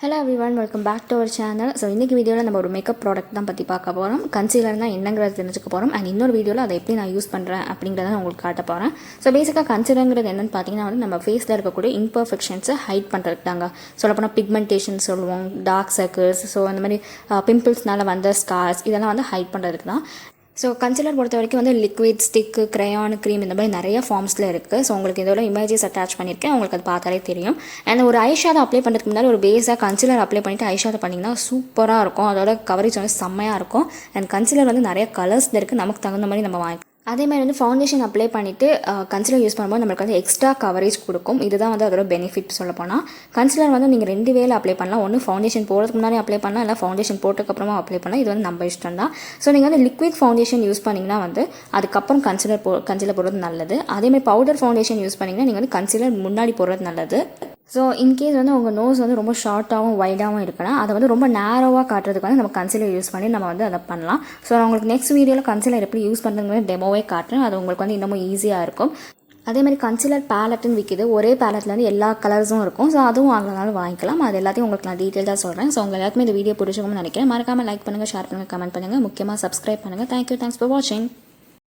Hello everyone, welcome back to our channel. So இன்னைக்கு வீடியோல நம்ம ஒரு மேக்கப் ப்ராடக்ட் தான் பத்தி பார்க்க போறோம். கன்சீலர்னா என்னங்கறது தெரிஞ்சுக்க போறோம். and இன்னொரு வீடியோல அதை எப்படி நான் யூஸ் பண்றேன் அப்படிங்கறத நான் உங்களுக்கு காட்ட போறேன். So பேசிக்கா கன்சீலர்ங்கிறது என்னன்னு பாத்தீங்கன்னா வந்து நம்ம ஃபேஸ்ல இருக்கக்கூடிய இம்பர்ஃபெக்ஷன்ஸை ஹைட் பண்றதுக்கு தாங்க. சொல்லப்போனா பிக்மெண்டேஷன் சொல்லுவோம், டார்க் சர்க்கிள்ஸ், ஸோ அந்த மாதிரி பிம்பிள்ஸ்னால வந்த ஸ்கார்ஸ் இதெல்லாம் வந்து ஹைட் பண்றதுக்கு தான். ஸோ கன்சீலர் பொறுத்த வரைக்கும் வந்து லிக்விட், ஸ்டிக்கு, க்ரையான், க்ரீம் இந்த மாதிரி நிறைய ஃபார்ம்ஸில் இருக்குது. ஸோ உங்களுக்கு இதோட இமேஜஸ் அட்டாச் பண்ணியிருக்கேன், உங்களுக்கு அது பார்த்தாலே தெரியும். அண்ட் ஒரு ஐஷேடோ அப்ளை பண்ணுறதுக்கு முன்னாடி ஒரு பேஸாக கன்சீலர் அப்ளை பண்ணிவிட்டு ஐஷேடோ பண்ணிங்கன்னா சூப்பராக இருக்கும். அதோட கவரேஜ் வந்து செம்மையாக இருக்கும். அண்ட் கன்சீலர் வந்து நிறைய கலர்ஸ் இருக்குது, நமக்கு தகுந்த மாதிரி நம்ம வாங்கி அதே மாதிரி வந்து ஃபவுண்டேஷன் அப்ளை பண்ணிவிட்டு கன்சீலர் யூஸ் பண்ணும்போது நம்மளுக்கு வந்து எக்ஸ்ட்ரா கவரேஜ் கொடுக்கும். இதுதான் வந்து அதோட பெனிஃபிட் சொல்ல போனால். கன்சீலர் வந்து நீங்கள் 2 வேலை அப்ளை பண்ணலாம். ஒன்று ஃபவுண்டேஷன் போடுறதுக்கு முன்னாடி அப்ளை பண்ணலாம், இல்லை ஃபவுண்டேஷன் போட்டதுக்கப்புறமா அப்ளை பண்ணலாம். இது வந்து நம்ம இஷ்டம் தான். ஸோ நீங்கள் வந்து லிக்விட் ஃபவுண்டேஷன் யூஸ் பண்ணிங்கன்னா வந்து அதுக்கப்புறம் கன்சீலர் போடுறது நல்லது. அதேமாதிரி பவுடர் ஃபவுண்டேஷன் யூஸ் பண்ணிங்கன்னா நீங்கள் வந்து கன்சீலர் முன்னாடி போடுறது நல்லது. ஸோ இன்கேஸ் வந்து உங்கள் நோஸ் வந்து ரொம்ப ஷார்ட்டாகவும் வைடாகவும் இருக்குன்னா அதை வந்து ரொம்ப நேரோவாக காட்டுறதுக்கு வந்து நம்ம கன்சீலர் யூஸ் பண்ணி நம்ம வந்து அதை பண்ணலாம். ஸோ நான் உங்களுக்கு நெக்ஸ்ட் வீடியோவில் கன்சீலர் எப்படி யூஸ் பண்ணுறதுங்கிறது டெமோவே காட்டுறேன். அது உங்களுக்கு வந்து இன்னமும் ஈஸியாக இருக்கும். அதே மாதிரி கன்சீலர் பேலட்டுன்னு விற்கிது. ஒரே பேலட்டில் வந்து எல்லா கலர்ஸும் இருக்கும். ஸோ அதுவும் வாங்கினாலும் வாங்கிக்கலாம். அது எல்லாத்தையும் உங்களுக்கு நான் டீட்டெயிலாக சொல்கிறேன். ஸோ உங்கள் எல்லாருக்குமே இந்த வீடியோ பிடிச்சிருக்கும்னு நினைக்கிறேன். மறக்காமல் லைக் பண்ணுங்கள், ஷேர் பண்ணுங்கள், கமெண்ட் பண்ணுங்கள், முக்கியமாக சப்ஸ்கிரைப் பண்ணுங்கள். தேங்க்ஸ் ஃபார் வாட்சிங்.